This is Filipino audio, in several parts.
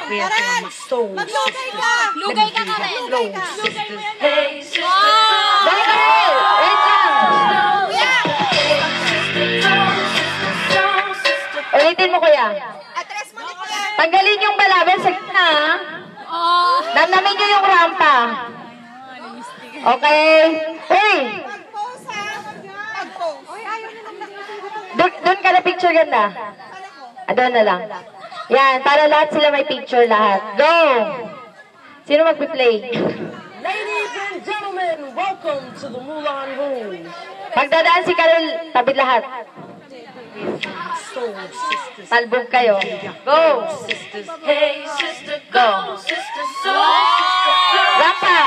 Maglugay ka! Lugay ka ka rin! Lugay ka! Hey, Dali ka rin! Wait lang! Ulitin mo, kuya. Address mo ni kuya. Tanggalin yung balabal sa gitna. Damdamin nyo yung rampa. Okay? Hey! Pag-pose ha! Pag-pose. Oy, ayaw na lang Doon ka na picture ganda. Doon na lang. Yan, para lahat sila may picture lahat. Go! Sino magpi-play? Ladies and gentlemen, welcome to the Moulin Rouge. Magdadaan si Carol, tabid lahat. Soul sisters. Talbog kayo. Go! hey, sister, Go! sister, soul, sister, Rampa!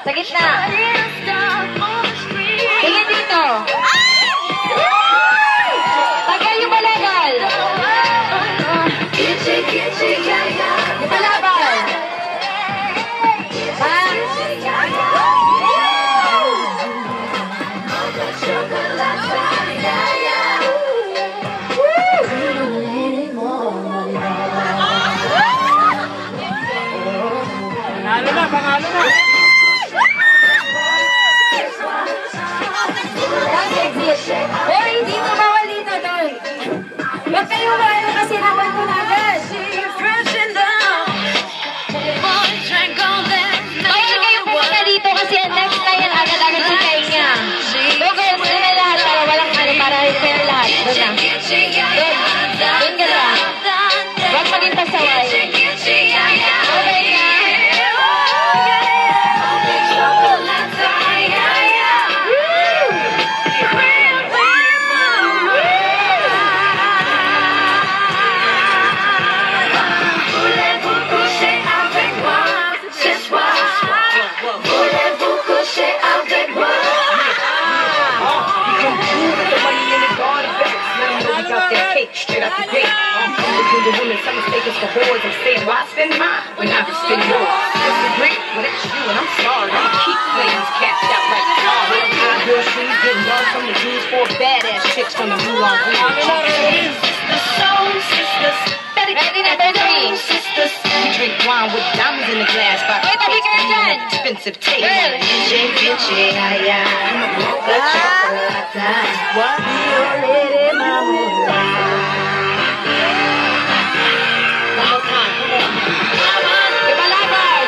Sa gitna. Sige dito. Tagal yung balabal. Yung balabal. Ha? Panalo na, panalo na. Hoy, dito bawal dito, doon. Huwag kayo maano kasi naman ko na agad. Bawal kayo pumunta dito kasi next na yan agad-agad si Kenya. Doon na lahat para walang ano, para repair lahat. Doon na. Doon. Doon ka na. Huwag maging pasaway. Okay na. Straight out the gate. Between the women, some mistake us for whores. I'm saying, why spend mine when I can spend yours? Disagree? Well, that's you, and I'm sorry. I'm keep playing these cats out like stars. High girl trees getting love from the Jews for badass chicks from the Moulin Rouge. the soul, sisters, Ready na, 33. sisters. We drink wine with diamonds in the glass. By Wait, tabi ka dyan. expensive taste. Girl. What? Yung balabal.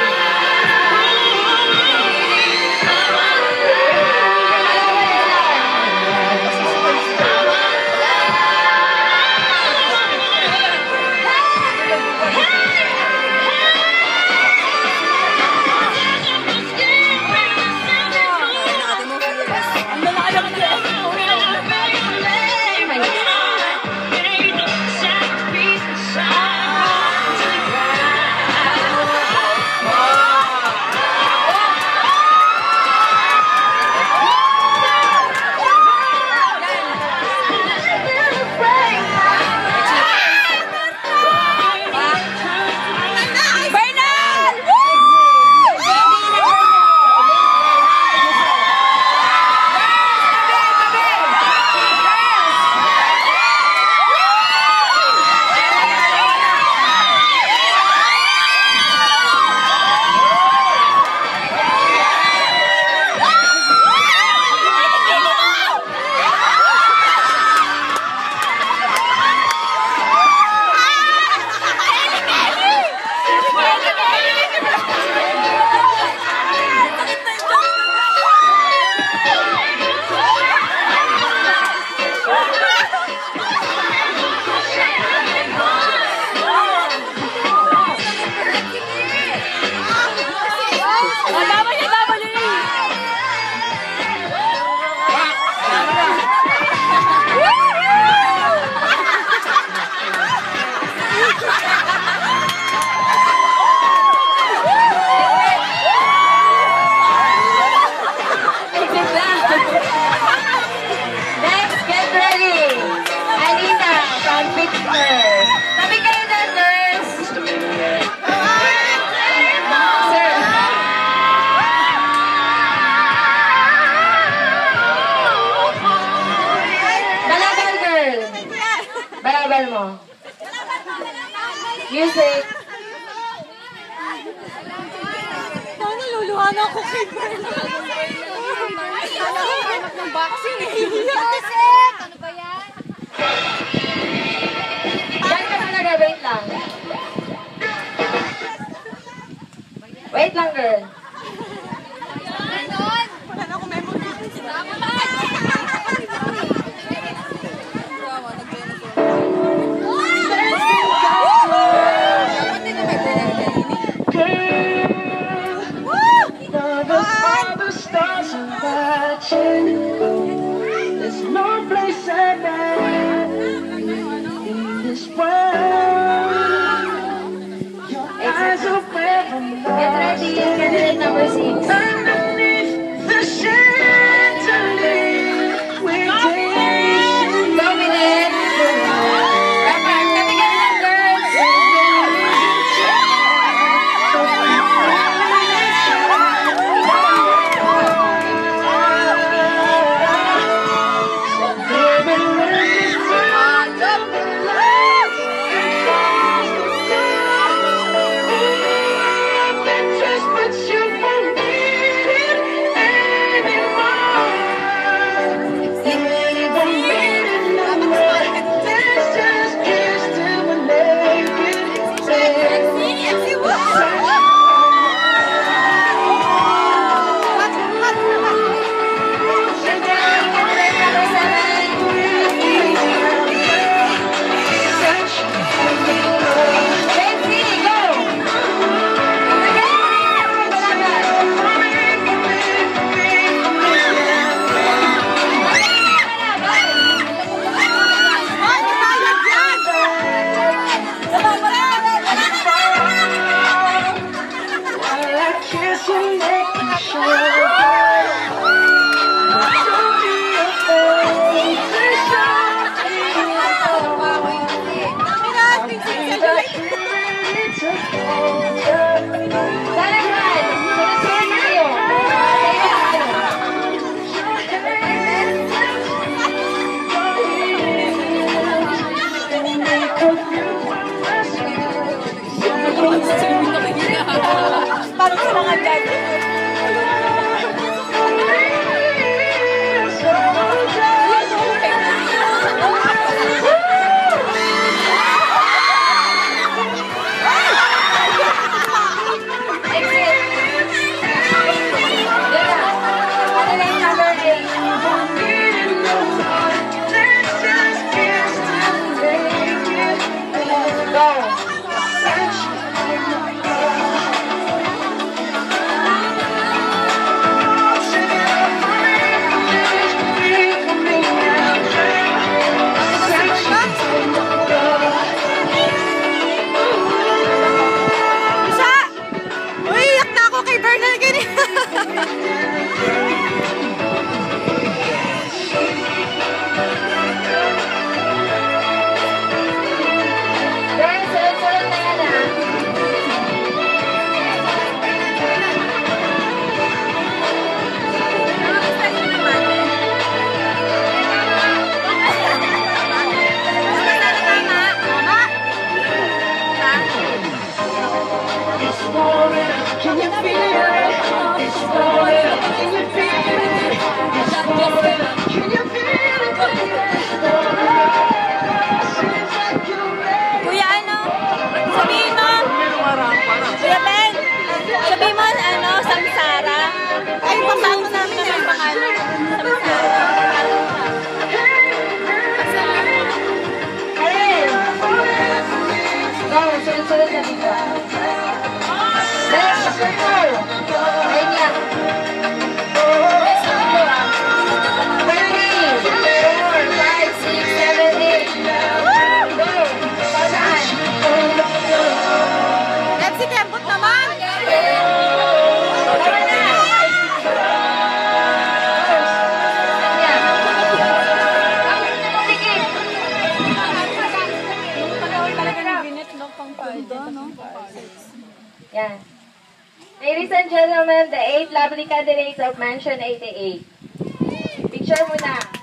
mo? Music. Naluluha na ako kay Berna. Anak ng boxing eh. Ano ba yan? Yan ka talaga, wait lang. Wait lang, girl. Wala na ako memory. There's no place I'd rather in this world. Your eyes are where I'm Get ready, candidate number 6. underneath the chandelier. We're dancing. Dominant. Rapper, kami ng girls. Parang sila nga dyan. Yan. Ladies and gentlemen, the 8 lovely candidates of Mansion 88. Picture muna.